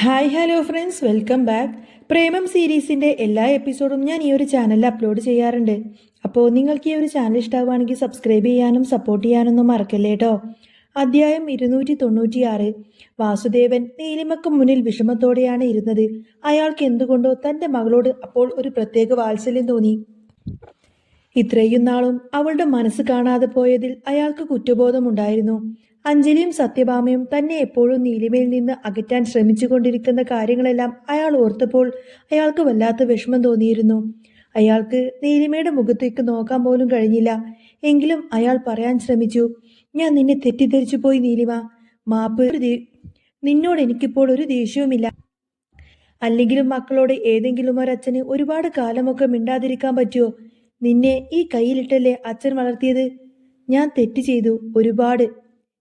Hi hello friends, welcome back. Premam സീരീസിൻ്റെ എല്ലാ എപ്പിസോഡും ഞാൻ ഈ ഒരു ചാനലിൽ അപ്ലോഡ് ചെയ്യാറുണ്ട്. അപ്പോൾ നിങ്ങൾക്ക് ഈ ഒരു ചാനൽ ഇഷ്ടമാവുകയാണെങ്കിൽ സബ്സ്ക്രൈബ് ചെയ്യാനും സപ്പോർട്ട് ചെയ്യാനൊന്നും മറക്കല്ലേ കേട്ടോ. അധ്യായം 296. വാസുദേവൻ നീലിമക്ക് മുന്നിൽ വിഷമത്തോടെയാണ് ഇരുന്നത്. അയാൾക്ക് എന്തുകൊണ്ടോ തൻ്റെ മകളോട് അപ്പോൾ ഒരു പ്രത്യേക വാത്സല്യം തോന്നി. ഇത്രയും നാളും അവളുടെ മനസ്സ് കാണാതെ പോയതിൽ അയാൾക്ക് കുറ്റബോധമുണ്ടായിരുന്നു. അഞ്ജലിയും സത്യഭാമയും തന്നെ എപ്പോഴും നീലിമയിൽ നിന്ന് അകറ്റാൻ ശ്രമിച്ചുകൊണ്ടിരിക്കുന്ന കാര്യങ്ങളെല്ലാം അയാൾ ഓർത്തപ്പോൾ അയാൾക്ക് വല്ലാത്ത വിഷമം തോന്നിയിരുന്നു. അയാൾക്ക് നീലിമയുടെ മുഖത്തേക്ക് നോക്കാൻ പോലും കഴിഞ്ഞില്ല. എങ്കിലും അയാൾ പറയാൻ ശ്രമിച്ചു, ഞാൻ നിന്നെ തെറ്റിദ്ധരിച്ചു പോയി നീലിമ, മാപ്പ്. നിന്നോട് എനിക്കിപ്പോൾ ഒരു ദേഷ്യവുമില്ല. അല്ലെങ്കിലും മക്കളോട് ഏതെങ്കിലും ഒരച്ഛന് ഒരുപാട് കാലമൊക്കെ മിണ്ടാതിരിക്കാൻ പറ്റുമോ? നിന്നെ ഈ കയ്യിലിട്ടല്ലേ അച്ഛൻ വളർത്തിയത്. ഞാൻ തെറ്റ് ചെയ്തു, ഒരുപാട്.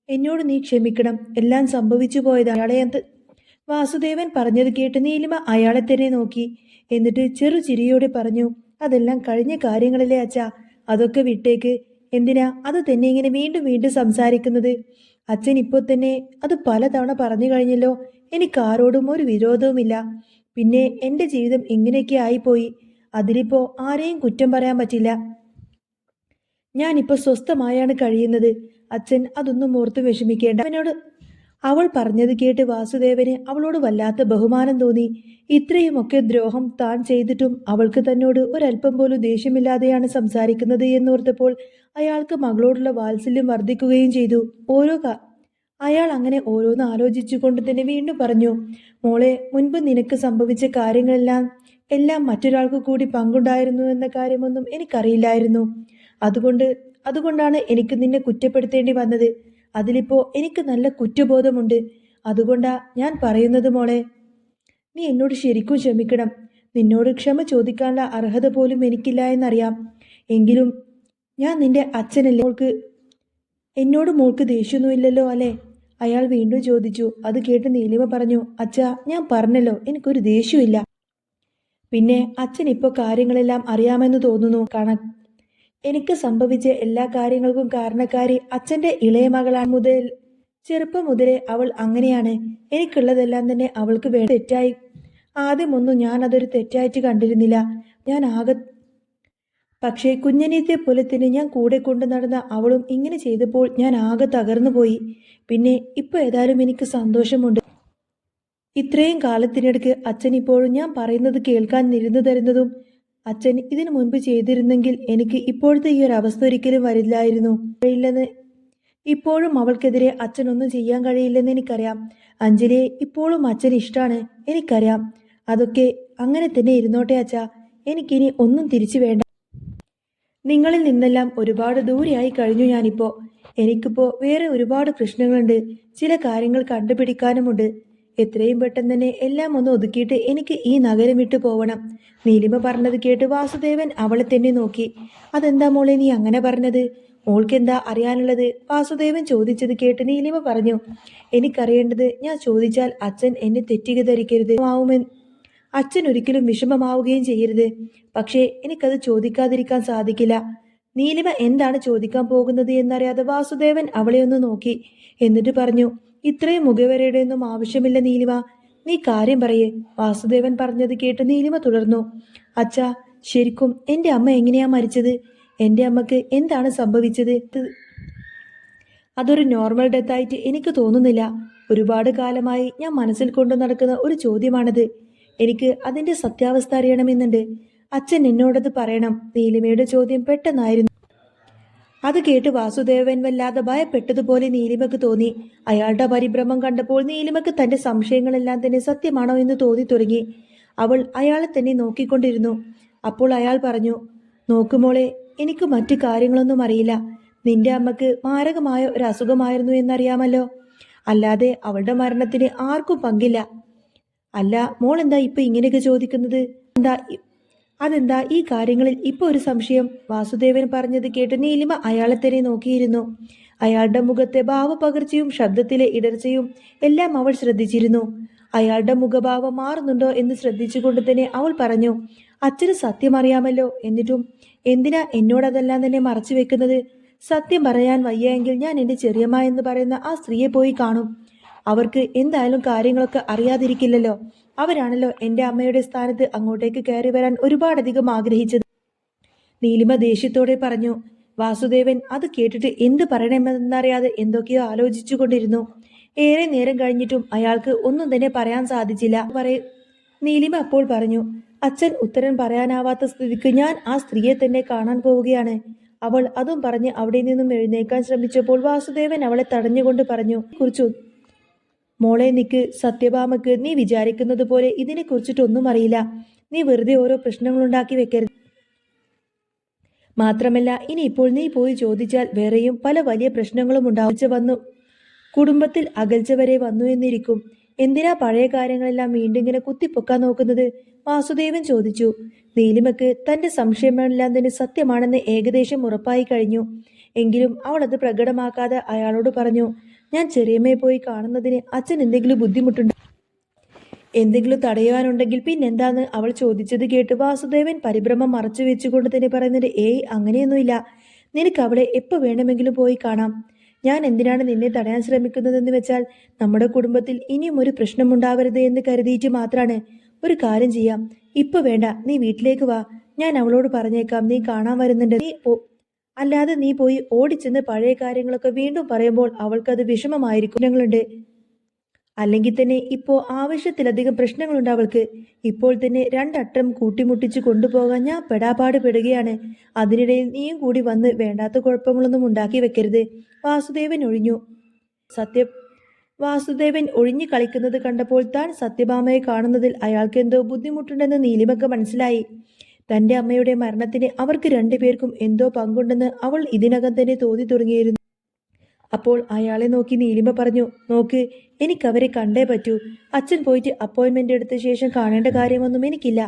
എന്നോട് നീ ക്ഷമിക്കണം. എല്ലാം സംഭവിച്ചു പോയത് അയാളെ വാസുദേവൻ പറഞ്ഞത് കേട്ട് നീലിമ അയാളെ തന്നെ നോക്കി. എന്നിട്ട് ചെറുചിരിയോടെ പറഞ്ഞു, അതെല്ലാം കഴിഞ്ഞ കാര്യങ്ങളിലെ അച്ഛാ, അതൊക്കെ വിട്ടേക്ക്. എന്തിനാ അത് തന്നെ ഇങ്ങനെ വീണ്ടും വീണ്ടും സംസാരിക്കുന്നത്? അച്ഛൻ ഇപ്പോൾ തന്നെ അത് പലതവണ പറഞ്ഞു കഴിഞ്ഞല്ലോ. എനിക്ക് ആരോടും ഒരു വിരോധവുമില്ല. പിന്നെ എൻ്റെ ജീവിതം ഇങ്ങനെയൊക്കെ ആയിപ്പോയി. അതിലിപ്പോ ആരെയും കുറ്റം പറയാൻ പറ്റില്ല. ഞാനിപ്പോൾ സ്വസ്ഥമായാണ് കഴിയുന്നത്. അച്ഛൻ അതൊന്നും ഓർത്ത് വിഷമിക്കേണ്ട. അവൾ പറഞ്ഞത് കേട്ട് വാസുദേവന് അവളോട് വല്ലാത്ത ബഹുമാനം തോന്നി. ഇത്രയുമൊക്കെ ദ്രോഹം താൻ ചെയ്തിട്ടും അവൾക്ക് തന്നോട് ഒരല്പം പോലും ദേഷ്യമില്ലാതെയാണ് സംസാരിക്കുന്നത് എന്നോർത്തപ്പോൾ അയാൾക്ക് മകളോടുള്ള വാത്സല്യം വർദ്ധിക്കുകയും ചെയ്തു. അയാൾ അങ്ങനെ ഓരോന്ന് ആലോചിച്ചുകൊണ്ട് തന്നെ വീണ്ടും പറഞ്ഞു, മോളെ, മുൻപ് നിനക്ക് സംഭവിച്ച കാര്യങ്ങളെല്ലാം മറ്റൊരാൾക്ക് കൂടി പങ്കുണ്ടായിരുന്നു എന്ന കാര്യമൊന്നും എനിക്കറിയില്ലായിരുന്നു. അതുകൊണ്ടാണ് എനിക്ക് നിന്നെ കുറ്റപ്പെടുത്തേണ്ടി വന്നത്. അതിലിപ്പോ എനിക്ക് നല്ല കുറ്റബോധമുണ്ട്. അതുകൊണ്ടാ ഞാൻ പറയുന്നത് മോളെ, നീ എന്നോട് ശരിക്കും ക്ഷമിക്കണം. നിന്നോട് ക്ഷമ ചോദിക്കാനുള്ള അർഹത പോലും എനിക്കില്ല എന്നറിയാം. എങ്കിലും ഞാൻ നിന്റെ അച്ഛനല്ലേ. എന്നോട് മോൾക്ക് ദേഷ്യമൊന്നുമില്ലല്ലോ അല്ലേ? അയാൾ വീണ്ടും ചോദിച്ചു. അത് കേട്ട് നീലിമ പറഞ്ഞു, അച്ഛാ, ഞാൻ പറഞ്ഞല്ലോ, എനിക്കൊരു ദേഷ്യമില്ല. പിന്നെ അച്ഛൻ ഇപ്പോൾ കാര്യങ്ങളെല്ലാം അറിയാമെന്ന് തോന്നുന്നു. എനിക്ക് സംഭവിച്ച എല്ലാ കാര്യങ്ങൾക്കും കാരണക്കാരി അച്ഛൻ്റെ ഇളയ മകളാണ്. ചെറുപ്പം മുതലേ അവൾ അങ്ങനെയാണ്. എനിക്കുള്ളതെല്ലാം തന്നെ അവൾക്ക് തെറ്റായി. ആദ്യമൊന്നും ഞാൻ അതൊരു തെറ്റായിട്ട് കണ്ടിരുന്നില്ല. പക്ഷേ കുഞ്ഞനീത്തെ പോലെ തന്നെ ഞാൻ കൂടെ കൊണ്ടു നടന്ന അവളും ഇങ്ങനെ ചെയ്തപ്പോൾ ഞാൻ ആകെ തകർന്നു പോയി. പിന്നെ ഇപ്പോൾ ഏതായാലും എനിക്ക് സന്തോഷമുണ്ട്. ഇത്രയും കാലത്തിനിടയ്ക്ക് അച്ഛൻ ഇപ്പോഴും ഞാൻ പറയുന്നത് കേൾക്കാൻ നിരുന്നു തരുന്നതും അച്ഛൻ ഇതിനു മുൻപ് ചെയ്തിരുന്നെങ്കിൽ എനിക്ക് ഇപ്പോഴത്തെ ഈ ഒരു അവസ്ഥ ഒരിക്കലും വരില്ലായിരുന്നു. ഇപ്പോഴും അവൾക്കെതിരെ അച്ഛനൊന്നും ചെയ്യാൻ കഴിയില്ലെന്ന് എനിക്കറിയാം. അഞ്ജലിയെ ഇപ്പോഴും അച്ഛൻ ഇഷ്ടമാണ്, എനിക്കറിയാം. അതൊക്കെ അങ്ങനെ തന്നെ ഇരുന്നോട്ടെ അച്ഛാ. എനിക്കിനി ഒന്നും തിരിച്ചു വേണ്ട. നിങ്ങളിൽ നിന്നെല്ലാം ഒരുപാട് ദൂരെയായി കഴിഞ്ഞു ഞാനിപ്പോൾ. എനിക്കിപ്പോൾ വേറെ ഒരുപാട് പ്രശ്നങ്ങളുണ്ട്. ചില കാര്യങ്ങൾ കണ്ടുപിടിക്കാനുമുണ്ട്. എത്രയും പെട്ടെന്ന് തന്നെ എല്ലാം ഒന്ന് ഒതുക്കിയിട്ട് എനിക്ക് ഈ നഗരം വിട്ടു പോവണം. നീലിമ പറഞ്ഞത് കേട്ട് വാസുദേവൻ അവളെ തന്നെ നോക്കി. അതെന്താ മോളെ നീ അങ്ങനെ പറഞ്ഞത്? മോൾക്കെന്താ അറിയാനുള്ളത്? വാസുദേവൻ ചോദിച്ചത് കേട്ട് നീലിമ പറഞ്ഞു, എനിക്കറിയേണ്ടത് ഞാൻ ചോദിച്ചാൽ അച്ഛൻ എന്നെ തെറ്റിദ്ധരിക്കരുത്. അച്ഛൻ ഒരിക്കലും വിഷമമാവുകയും ചെയ്യരുത്. പക്ഷേ എനിക്കത് ചോദിക്കാതിരിക്കാൻ സാധിക്കില്ല. നീലിമ എന്താണ് ചോദിക്കാൻ പോകുന്നത് എന്നറിയാതെ വാസുദേവൻ അവളെ ഒന്ന് നോക്കി. എന്നിട്ട് പറഞ്ഞു, ഇത്രയും മുഖവരയുടെ ഒന്നും ആവശ്യമില്ല നീലിമ, നീ കാര്യം പറയേ. വാസുദേവൻ പറഞ്ഞത് കേട്ട് നീലിമ തുടർന്നു, അച്ഛാ, ശരിക്കും എൻ്റെ അമ്മ എങ്ങനെയാ മരിച്ചത്? എൻ്റെ അമ്മക്ക് എന്താണ് സംഭവിച്ചത്? അതൊരു നോർമൽ ഡെത്തായിട്ട് എനിക്ക് തോന്നുന്നില്ല. ഒരുപാട് കാലമായി ഞാൻ മനസ്സിൽ കൊണ്ടു നടക്കുന്ന ഒരു ചോദ്യമാണത്. എനിക്ക് അതിൻ്റെ സത്യാവസ്ഥ അറിയണമെന്നുണ്ട്. അച്ഛൻ എന്നോടത് പറയണം. നീലിമയുടെ ചോദ്യം പെട്ടെന്നായിരുന്നു. അത് കേട്ട് വാസുദേവൻ വല്ലാതെ ഭയപ്പെട്ടതുപോലെ നീലിമക്ക് തോന്നി. അയാളുടെ പരിഭ്രമം കണ്ടപ്പോൾ നീലിമക്ക് തന്റെ സംശയങ്ങളെല്ലാം തന്നെ സത്യമാണോ എന്ന് തോന്നി തുടങ്ങി. അവൾ അയാളെ തന്നെ നോക്കിക്കൊണ്ടിരുന്നു. അപ്പോൾ അയാൾ പറഞ്ഞു, നോക്കുമോളെ, എനിക്ക് മറ്റു കാര്യങ്ങളൊന്നും അറിയില്ല. നിന്റെ അമ്മക്ക് മാരകമായ ഒരു അസുഖമായിരുന്നു എന്നറിയാമല്ലോ. അല്ലാതെ അവളുടെ മരണത്തിന് ആർക്കും പങ്കില്ല. അല്ല, മോൾ എന്താ ഇപ്പൊ ഇങ്ങനെയൊക്കെ ചോദിക്കുന്നത്? അതെന്താ ഈ കാര്യങ്ങളിൽ ഇപ്പോൾ ഒരു സംശയം? വാസുദേവൻ പറഞ്ഞത് കേട്ട് നീലിമ അയാളെ തന്നെ നോക്കിയിരുന്നു. അയാളുടെ മുഖത്തെ ഭാവപകർച്ചയും ശബ്ദത്തിലെ ഇടർച്ചയും എല്ലാം അവൾ ശ്രദ്ധിച്ചിരുന്നു. അയാളുടെ മുഖഭാവം മാറുന്നുണ്ടോ എന്ന് ശ്രദ്ധിച്ചുകൊണ്ട് തന്നെ അവൾ പറഞ്ഞു, അച്ഛന് സത്യം അറിയാമല്ലോ, എന്നിട്ടും എന്തിനാ എന്നോടതെല്ലാം തന്നെ മറച്ചു വെക്കുന്നത്? സത്യം പറയാൻ വയ്യെങ്കിൽ ഞാൻ എൻ്റെ ചെറിയമ്മ എന്ന് പറയുന്ന ആ സ്ത്രീയെ പോയി കാണും. അവർക്ക് എന്തായാലും കാര്യങ്ങളൊക്കെ അറിയാതിരിക്കില്ലല്ലോ. അവരാണല്ലോ എൻ്റെ അമ്മയുടെ സ്ഥാനത്ത് അങ്ങോട്ടേക്ക് കയറി വരാൻ ഒരുപാടധികം ആഗ്രഹിച്ചത്. നീലിമ ദേഷ്യത്തോടെ പറഞ്ഞു. വാസുദേവൻ അത് കേട്ടിട്ട് എന്ത് പറയണമെന്നറിയാതെ എന്തൊക്കെയോ ആലോചിച്ചു കൊണ്ടിരുന്നു. ഏറെ നേരം കഴിഞ്ഞിട്ടും അയാൾക്ക് ഒന്നും തന്നെ പറയാൻ സാധിച്ചില്ല. നീലിമ അപ്പോൾ പറഞ്ഞു. അച്ഛൻ ഉത്തരം പറയാനാവാത്ത സ്ഥിതിക്ക് ഞാൻ ആ സ്ത്രീയെ തന്നെ കാണാൻ പോവുകയാണ്. അവൾ അതും പറഞ്ഞ് അവിടെ നിന്നും എഴുന്നേക്കാൻ ശ്രമിച്ചപ്പോൾ വാസുദേവൻ അവളെ തടഞ്ഞുകൊണ്ട് പറഞ്ഞു. കുറിച്ചു മോളെ നിക്ക്, സത്യഭാമക്ക് നീ വിചാരിക്കുന്നത് പോലെ ഇതിനെ കുറിച്ചിട്ടൊന്നും അറിയില്ല. നീ വെറുതെ ഓരോ പ്രശ്നങ്ങളുണ്ടാക്കി വെക്കരുത്. മാത്രമല്ല ഇനി ഇപ്പോൾ നീ പോയി ചോദിച്ചാൽ വേറെയും പല വലിയ പ്രശ്നങ്ങളും വന്നു കുടുംബത്തിൽ അകൽച്ച വരെ വന്നു എന്നിരിക്കും. എന്തിനാ പഴയ കാര്യങ്ങളെല്ലാം വീണ്ടും ഇങ്ങനെ കുത്തിപ്പൊക്കാൻ നോക്കുന്നത്? വാസുദേവൻ ചോദിച്ചു. നീലിമക്ക് തന്റെ സംശയമെല്ലാം തന്നെ സത്യമാണെന്ന് ഏകദേശം ഉറപ്പായി കഴിഞ്ഞു. എങ്കിലും അവൾ അത് പ്രകടമാക്കാതെ അയാളോട് പറഞ്ഞു. ഞാൻ ചെറിയമ്മയെ പോയി കാണുന്നതിന് അച്ഛൻ എന്തെങ്കിലും ബുദ്ധിമുട്ടുണ്ടോ? എന്തെങ്കിലും തടയുവാനുണ്ടെങ്കിൽ പിന്നെന്താന്ന് അവൾ ചോദിച്ചത് കേട്ട് വാസുദേവൻ പരിഭ്രമം മറച്ചു വെച്ചുകൊണ്ട് തന്നെ പറയുന്നത്. ഏയ് അങ്ങനെയൊന്നുമില്ല. നിനക്ക് അവളെ എപ്പോൾ വേണമെങ്കിലും പോയി കാണാം. ഞാൻ എന്തിനാണ് നിന്നെ തടയാൻ ശ്രമിക്കുന്നതെന്ന് വെച്ചാൽ നമ്മുടെ കുടുംബത്തിൽ ഇനിയും ഒരു പ്രശ്നമുണ്ടാവരുത് എന്ന് കരുതിയിട്ട് മാത്രമാണ്. ഒരു കാര്യം ചെയ്യാം, ഇപ്പൊ വേണ്ട, നീ വീട്ടിലേക്ക് വാ. ഞാൻ അവളോട് പറഞ്ഞേക്കാം നീ കാണാൻ വരുന്നുണ്ട്. അല്ലാതെ നീ പോയി ഓടിച്ചെന്ന് പഴയ കാര്യങ്ങളൊക്കെ വീണ്ടും പറയുമ്പോൾ അവൾക്കത് വിഷമമായിരിക്കും. ഞങ്ങളുണ്ട്, അല്ലെങ്കിൽ തന്നെ ഇപ്പോൾ ആവശ്യത്തിലധികം പ്രശ്നങ്ങളുണ്ട് അവൾക്ക്. ഇപ്പോൾ തന്നെ രണ്ടട്ടം കൂട്ടിമുട്ടിച്ച് കൊണ്ടുപോകാൻ ഞാൻ പെടാപാട് പെടുകയാണ്. അതിനിടയിൽ നീയും കൂടി വന്ന് വേണ്ടാത്ത കുഴപ്പങ്ങളൊന്നും ഉണ്ടാക്കി വെക്കരുത്. വാസുദേവൻ ഒഴിഞ്ഞു. വാസുദേവൻ ഒഴിഞ്ഞു കളിക്കുന്നത് കണ്ടപ്പോൾ താൻ സത്യഭാമയെ കാണുന്നതിൽ അയാൾക്ക് എന്തോ ബുദ്ധിമുട്ടുണ്ടെന്ന് നീലിമക്ക് മനസ്സിലായി. തന്റെ അമ്മയുടെ മരണത്തിന് അവർക്ക് രണ്ടുപേർക്കും എന്തോ പങ്കുണ്ടെന്ന് അവൾ ഇതിനകം തന്നെ തോന്നി തുടങ്ങിയിരുന്നു. അപ്പോൾ അയാളെ നോക്കി നീലിമ പറഞ്ഞു. നോക്ക്, എനിക്കവരെ കണ്ടേ പറ്റൂ. അച്ഛൻ പോയിട്ട് അപ്പോയിന്റ്മെന്റ് എടുത്ത ശേഷം കാണേണ്ട കാര്യമൊന്നും എനിക്കില്ല.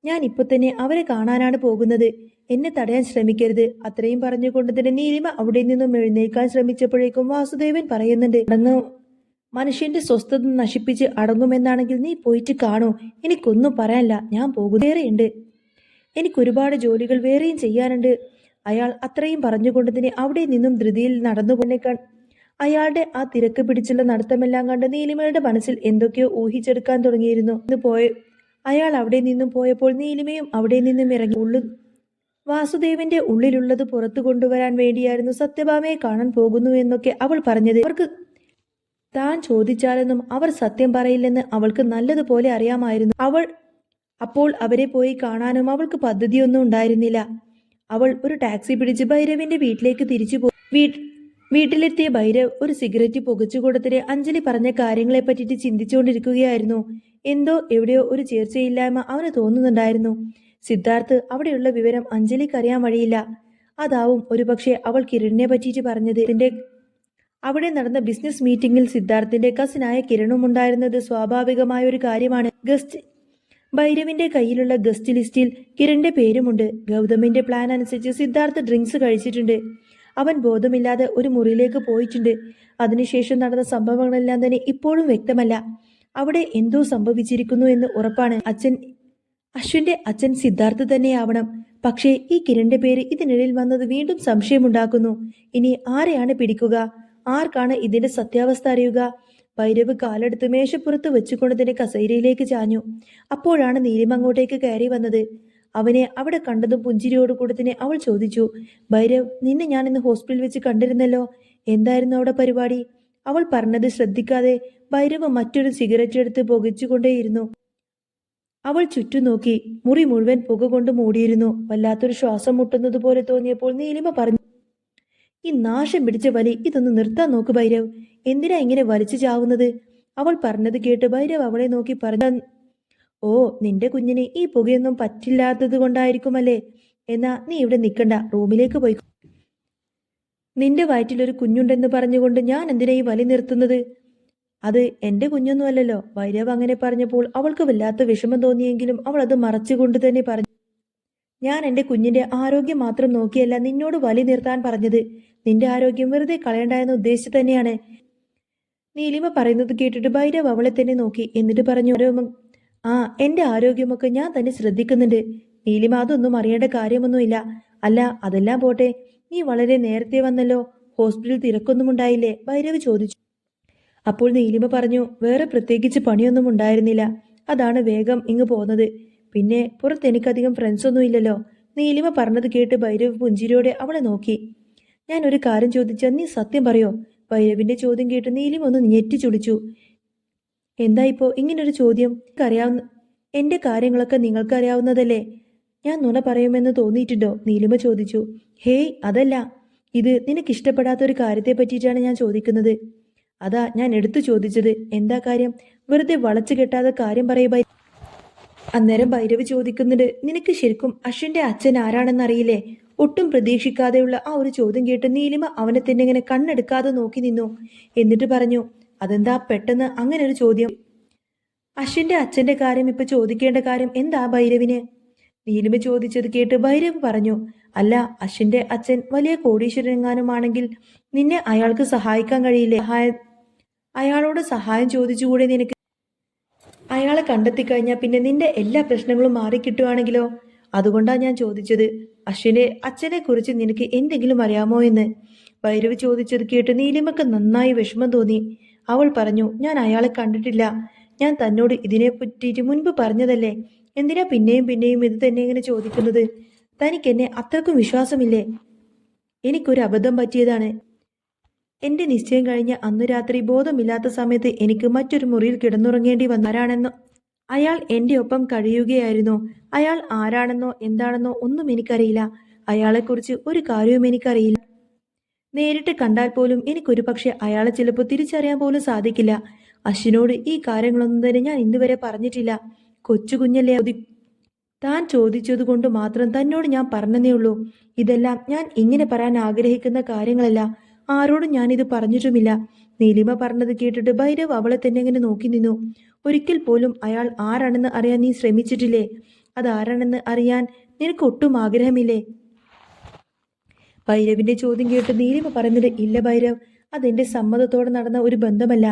ഞാൻ ഇപ്പൊ തന്നെ അവരെ കാണാനാണ് പോകുന്നത്. എന്നെ തടയാൻ ശ്രമിക്കരുത്. അത്രയും പറഞ്ഞുകൊണ്ട് തന്നെ നീലിമ അവിടെ നിന്നും എഴുന്നേൽക്കാൻ ശ്രമിച്ചപ്പോഴേക്കും വാസുദേവൻ പറയുന്നുണ്ട്. മനുഷ്യന്റെ സ്വസ്ഥത നശിപ്പിച്ച് അടങ്ങുമെന്നാണെങ്കിൽ നീ പോയിട്ട് കാണൂ. എനിക്കൊന്നും പറയാനില്ല, ഞാൻ പോകുന്നേറെയുണ്ട്. എനിക്കൊരുപാട് ജോലികൾ വേറെയും ചെയ്യാനുണ്ട്. അയാൾ അത്രയും പറഞ്ഞുകൊണ്ട് തന്നെ അവിടെ നിന്നും ധൃതിയിൽ നടന്നുകൊണ്ടേക്കാൻ അയാളുടെ ആ തിരക്ക് പിടിച്ചുള്ള നടത്തമെല്ലാം കണ്ട് നീലിമയുടെ മനസ്സിൽ എന്തൊക്കെയോ ഊഹിച്ചെടുക്കാൻ തുടങ്ങിയിരുന്നു. അയാൾ അവിടെ നിന്നും പോയപ്പോൾ നീലിമയും അവിടെ നിന്നും ഇറങ്ങി. വാസുദേവന്റെ ഉള്ളിലുള്ളത് പുറത്തു കൊണ്ടുവരാൻ വേണ്ടിയായിരുന്നു സത്യഭാമയെ കാണാൻ പോകുന്നു എന്നൊക്കെ അവൾ പറഞ്ഞത്. അവർക്ക് താൻ ചോദിച്ചാലെന്നും അവർ സത്യം പറയില്ലെന്ന് അവൾക്ക് നല്ലതുപോലെ അറിയാമായിരുന്നു. അപ്പോൾ അവരെ പോയി കാണാനും അവൾക്ക് പദ്ധതിയൊന്നും ഉണ്ടായിരുന്നില്ല. അവൾ ഒരു ടാക്സി പിടിച്ച് ഭൈരവിന്റെ വീട്ടിലേക്ക് തിരിച്ചു പോയി. വീട്ടിലെത്തിയ ഭൈരവ് ഒരു സിഗരറ്റ് പുകച്ചു കൊടുത്തിട്ട് അഞ്ജലി പറഞ്ഞ കാര്യങ്ങളെ പറ്റിയിട്ട് ചിന്തിച്ചുകൊണ്ടിരിക്കുകയായിരുന്നു. എന്തോ എവിടെയോ ഒരു ചേർച്ചയില്ലായ്മ അവന് തോന്നുന്നുണ്ടായിരുന്നു. സിദ്ധാർത്ഥ് അവിടെയുള്ള വിവരം അഞ്ജലിക്ക് അറിയാൻ വഴിയില്ല. അതാവും ഒരുപക്ഷെ അവൾ കിരണിനെ പറ്റിയിട്ട് പറഞ്ഞത്. അവിടെ നടന്ന ബിസിനസ് മീറ്റിംഗിൽ സിദ്ധാർത്ഥിന്റെ കസിനായ കിരണും ഉണ്ടായിരുന്നത് സ്വാഭാവികമായ ഒരു കാര്യമാണ്. ഭൈരവിന്റെ കയ്യിലുള്ള ഗസ്റ്റ് ലിസ്റ്റിൽ കിരണിന്റെ പേരുമുണ്ട്. ഗൗതമിന്റെ പ്ലാൻ അനുസരിച്ച് സിദ്ധാർത്ഥ് ഡ്രിങ്ക്സ് കഴിച്ചിട്ടുണ്ട്. അവൻ ബോധമില്ലാതെ ഒരു മുറിയിലേക്ക് പോയിട്ടുണ്ട്. അതിനുശേഷം നടന്ന സംഭവങ്ങളെല്ലാം തന്നെ ഇപ്പോഴും വ്യക്തമല്ല. അവിടെ എന്തോ സംഭവിച്ചിരിക്കുന്നു എന്ന് ഉറപ്പാണ്. അശ്വിന്റെ അച്ഛൻ സിദ്ധാർത്ഥ് തന്നെയാവണം. പക്ഷേ ഈ കിരണിന്റെ പേര് ഇതിനിടയിൽ വന്നത് വീണ്ടും സംശയമുണ്ടാക്കുന്നു. ഇനി ആരെയാണ് പിടിക്കുക? ആർക്കാണ് ഇതിന്റെ സത്യാവസ്ഥ അറിയുക? ഭൈരവ് കാലെടുത്ത് മേശപ്പുറത്ത് വെച്ചുകൊണ്ട് തന്നെ കസേരയിലേക്ക് ചാഞ്ഞു. അപ്പോഴാണ് നീലിമ അങ്ങോട്ടേക്ക് കയറി വന്നത്. അവനെ അവിടെ കണ്ടതും പുഞ്ചിരിയോട് കൂടെ തന്നെ അവൾ ചോദിച്ചു. ഭൈരവ്, നിന്നെ ഞാൻ ഇന്ന് ഹോസ്പിറ്റലിൽ വെച്ച് കണ്ടിരുന്നല്ലോ. എന്തായിരുന്നു അവിടെ പരിപാടി? അവൾ പറഞ്ഞത് ശ്രദ്ധിക്കാതെ ഭൈരവ് മറ്റൊരു സിഗരറ്റ് എടുത്ത് പുകച്ചുകൊണ്ടേയിരുന്നു. അവൾ ചുറ്റും നോക്കി. മുറി മുഴുവൻ പുക കൊണ്ട് മൂടിയിരുന്നു. വല്ലാത്തൊരു ശ്വാസം മുട്ടുന്നത് പോലെ തോന്നിയപ്പോൾ നീലിമ പറഞ്ഞു. ഈ നാശം പിടിച്ച വലി ഇതൊന്ന് നിർത്താൻ നോക്ക് ഭൈരവ്. എന്തിനാ ഇങ്ങനെ വലിച്ചു ചാവുന്നത്? അവൾ പറഞ്ഞത് കേട്ട് ഭൈരവ് അവളെ നോക്കി പറഞ്ഞു. ഓ, നിന്റെ കുഞ്ഞിന് ഈ പുകയൊന്നും പറ്റില്ലാത്തത് കൊണ്ടായിരിക്കുമല്ലേ? എന്നാ നീ ഇവിടെ നിൽക്കണ്ട, റൂമിലേക്ക് പോയി. നിന്റെ വയറ്റിലൊരു കുഞ്ഞുണ്ടെന്ന് പറഞ്ഞുകൊണ്ട് ഞാൻ എന്തിനാ ഈ വലി നിർത്തുന്നത്? അത് എന്റെ കുഞ്ഞൊന്നുമല്ലല്ലോ. ഭൈരവ് അങ്ങനെ പറഞ്ഞപ്പോൾ അവൾക്ക് വല്ലാത്ത വിഷമം തോന്നിയെങ്കിലും അവൾ അത് മറച്ചുകൊണ്ട് തന്നെ പറഞ്ഞു. ഞാൻ എന്റെ കുഞ്ഞിന്റെ ആരോഗ്യം മാത്രം നോക്കിയല്ല നിന്നോട് വലി നിർത്താൻ പറഞ്ഞത്. നിന്റെ ആരോഗ്യം വെറുതെ കളയണ്ട ഉദ്ദേശിച്ചു തന്നെയാണ്. നീലിമ പറയുന്നത് കേട്ടിട്ട് ഭൈരവ് അവളെ തന്നെ നോക്കി. എന്നിട്ട് പറഞ്ഞു. എന്റെ ആരോഗ്യമൊക്കെ ഞാൻ തന്നെ ശ്രദ്ധിക്കുന്നുണ്ട്. നീലിമ അതൊന്നും അറിയേണ്ട കാര്യമൊന്നുമില്ല. അല്ല, അതെല്ലാം പോട്ടെ, നീ വളരെ നേരത്തെ വന്നല്ലോ. ഹോസ്പിറ്റലിൽ തിരക്കൊന്നും ഉണ്ടായില്ലേ? ഭൈരവ് ചോദിച്ചു. അപ്പോൾ നീലിമ പറഞ്ഞു, വേറെ പ്രത്യേകിച്ച് പണിയൊന്നും ഉണ്ടായിരുന്നില്ല, അതാണ് വേഗം ഇങ്ങ് പോന്നത്. പിന്നെ പുറത്ത് എനിക്കധികം ഫ്രണ്ട്സൊന്നും ഇല്ലല്ലോ. നീലിമ പറഞ്ഞത് കേട്ട് ഭൈരവ് പുഞ്ചിരിയോടെ അവളെ നോക്കി. ഞാൻ ഒരു കാര്യം ചോദിച്ചാൽ നീ സത്യം പറയോ? ഭൈരവിന്റെ ചോദ്യം കേട്ട് നീലിമ ഒന്ന് ഞെട്ടിച്ചുളിച്ചു. എന്താ ഇപ്പോ ഇങ്ങനൊരു ചോദ്യം? അറിയാവുന്ന എന്റെ കാര്യങ്ങളൊക്കെ നിങ്ങൾക്ക് അറിയാവുന്നതല്ലേ? ഞാൻ നുണ പറയുമെന്ന് തോന്നിയിട്ടുണ്ടോ? നീലിമ ചോദിച്ചു. ഹേയ്, അതല്ല. ഇത് നിനക്കിഷ്ടപ്പെടാത്തൊരു കാര്യത്തെ പറ്റിയിട്ടാണ് ഞാൻ ചോദിക്കുന്നത്. അതാ ഞാൻ എടുത്തു ചോദിച്ചത്. എന്താ കാര്യം? വെറുതെ വളച്ചു കെട്ടാതെ കാര്യം പറയുക. അന്നേരം ഭൈരവ് ചോദിക്കുന്നുണ്ട്, നിനക്ക് ശരിക്കും അശ്വിന്റെ അച്ഛൻ ആരാണെന്നറിയില്ലേ? ഒട്ടും പ്രതീക്ഷിക്കാതെയുള്ള ആ ഒരു ചോദ്യം കേട്ട് നീലിമ അവനെ തന്നെ ഇങ്ങനെ കണ്ണെടുക്കാതെ നോക്കി നിന്നു. എന്നിട്ട് പറഞ്ഞു, അതെന്താ പെട്ടെന്ന് അങ്ങനെ ഒരു ചോദ്യം? അശ്വിന്റെ അച്ഛന്റെ കാര്യം ഇപ്പൊ ചോദിക്കേണ്ട കാര്യം എന്താ ഭൈരവിന്? നീലിമ ചോദിച്ചത് കേട്ട് ഭൈരവ് പറഞ്ഞു, അല്ല, അശ്വിന്റെ അച്ഛൻ വലിയ കോടീശ്വരനെങ്ങാനുമാണെങ്കിൽ നിന്നെ അയാൾക്ക് സഹായിക്കാൻ കഴിയില്ലേ? അയാളോട് സഹായം ചോദിച്ചുകൂടെ നിനക്ക്? അയാളെ കണ്ടെത്തി കഴിഞ്ഞാൽ പിന്നെ നിന്റെ എല്ലാ പ്രശ്നങ്ങളും മാറിക്കിട്ടുവാണെങ്കിലോ? അതുകൊണ്ടാ ഞാൻ ചോദിച്ചത്, അശ്വിന്റെ അച്ഛനെ കുറിച്ച് നിനക്ക് എന്തെങ്കിലും അറിയാമോ എന്ന്. ഭൈരവ് ചോദിച്ചത് കേട്ട് നീലിമക്ക് നന്നായി വിഷമം തോന്നി. അവൾ പറഞ്ഞു, ഞാൻ അയാളെ കണ്ടിട്ടില്ല. ഞാൻ തന്നോട് ഇതിനെ പറ്റിയിട്ട് മുൻപ് പറഞ്ഞതല്ലേ. എന്തിനാ പിന്നെയും പിന്നെയും ഇത് തന്നെ ഇങ്ങനെ ചോദിക്കുന്നത്? തനിക്ക് എന്നെ അത്രക്കും വിശ്വാസമില്ലേ? എനിക്കൊരു അബദ്ധം പറ്റിയതാണ്. എന്റെ നിശ്ചയം കഴിഞ്ഞ അന്നു രാത്രി ബോധമില്ലാത്ത സമയത്ത് എനിക്ക് മറ്റൊരു മുറിയിൽ കിടന്നുറങ്ങേണ്ടി വന്നാരാണെന്നോ അയാൾ എന്റെ ഒപ്പം കഴിയുകയായിരുന്നു. അയാൾ ആരാണെന്നോ എന്താണെന്നോ ഒന്നും എനിക്കറിയില്ല. അയാളെക്കുറിച്ച് ഒരു കാര്യവും എനിക്കറിയില്ല. നേരിട്ട് കണ്ടാൽ പോലും എനിക്കൊരു പക്ഷെ അയാളെ ചിലപ്പോൾ തിരിച്ചറിയാൻ പോലും സാധിക്കില്ല. അശ്വിനോട് ഈ കാര്യങ്ങളൊന്നും തന്നെ ഞാൻ ഇന്നുവരെ പറഞ്ഞിട്ടില്ല. കൊച്ചു കുഞ്ഞല്ലേ, താൻ ചോദിച്ചതുകൊണ്ട് മാത്രം തന്നോട് ഞാൻ പറഞ്ഞതേ ഉള്ളൂ. ഇതെല്ലാം ഞാൻ ഇങ്ങനെ പറയാൻ ആഗ്രഹിക്കുന്ന കാര്യങ്ങളല്ല. ആരോടും ഞാനിത് പറഞ്ഞിട്ടുമില്ല. നീലിമ പറഞ്ഞത് കേട്ടിട്ട് ഭൈരവ് അവളെ തന്നെ ഇങ്ങനെ നോക്കി നിന്നു. ഒരിക്കൽ പോലും അയാൾ ആരാണെന്ന് അറിയാൻ നീ ശ്രമിച്ചിട്ടില്ലേ? അതാരാണെന്ന് അറിയാൻ നിനക്ക് ഒട്ടും ആഗ്രഹമില്ലേ? ഭൈരവിന്റെ ചോദ്യം കേട്ട് നീലിമ പറയുന്നത്, ഇല്ല ഭൈരവ്, അതെന്റെ സമ്മതത്തോടെ നടന്ന ഒരു ബന്ധമല്ല.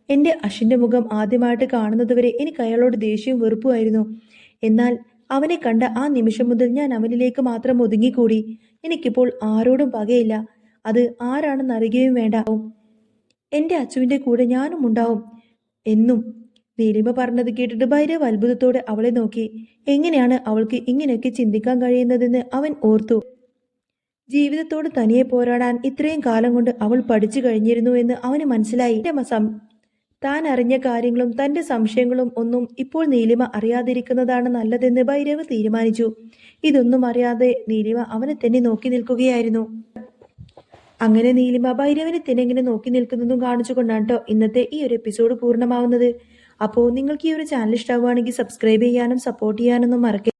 എന്റെ അശ്വിന്റെ മുഖം ആദ്യമായിട്ട് കാണുന്നതുവരെ എനിക്ക് അയാളോട് ദേഷ്യവും വെറുപ്പുമായിരുന്നു. എന്നാൽ അവനെ കണ്ട ആ നിമിഷം മുതൽ ഞാൻ അവനിലേക്ക് മാത്രം ഒതുങ്ങിക്കൂടി. എനിക്കിപ്പോൾ ആരോടും പകയില്ല. അത് ആരാണെന്ന് അറിയുകയും വേണ്ട. എന്റെ അച്ചുവിന്റെ കൂടെ ഞാനും ഉണ്ടാവും എന്നും. നീലിമ പറഞ്ഞത് കേട്ടിട്ട് ഭൈരവ് അത്ഭുതത്തോടെ അവളെ നോക്കി. എങ്ങനെയാണ് അവൾക്ക് ഇങ്ങനെയൊക്കെ ചിന്തിക്കാൻ കഴിയുന്നതെന്ന് അവൻ ഓർത്തു. ജീവിതത്തോട് തനിയെ പോരാടാൻ ഇത്രയും കാലം കൊണ്ട് അവൾ പഠിച്ചു കഴിഞ്ഞിരുന്നു എന്ന് അവന് മനസ്സിലായി. താൻ അറിഞ്ഞ കാര്യങ്ങളും തന്റെ സംശയങ്ങളും ഒന്നും ഇപ്പോൾ നീലിമ അറിയാതിരിക്കുന്നതാണ് നല്ലതെന്ന് ഭൈരവ് തീരുമാനിച്ചു. ഇതൊന്നും അറിയാതെ നീലിമ അവനെ തന്നെ നോക്കി നിൽക്കുകയായിരുന്നു. അങ്ങനെ നീലിമ ഭൈരവിനെ തന്നെ ഇങ്ങനെ നോക്കി നിൽക്കുന്നതും കാണിച്ചുകൊണ്ടാണ് കേട്ടോ ഇന്നത്തെ ഈ ഒരു എപ്പിസോഡ് പൂർണ്ണമാവുന്നത്. അപ്പോൾ നിങ്ങൾക്ക് ഈ ഒരു ചാനൽ ഇഷ്ടമാവുകയാണെങ്കിൽ സബ്സ്ക്രൈബ് ചെയ്യാനും സപ്പോർട്ട് ചെയ്യാനൊന്നും മറക്കരുത്.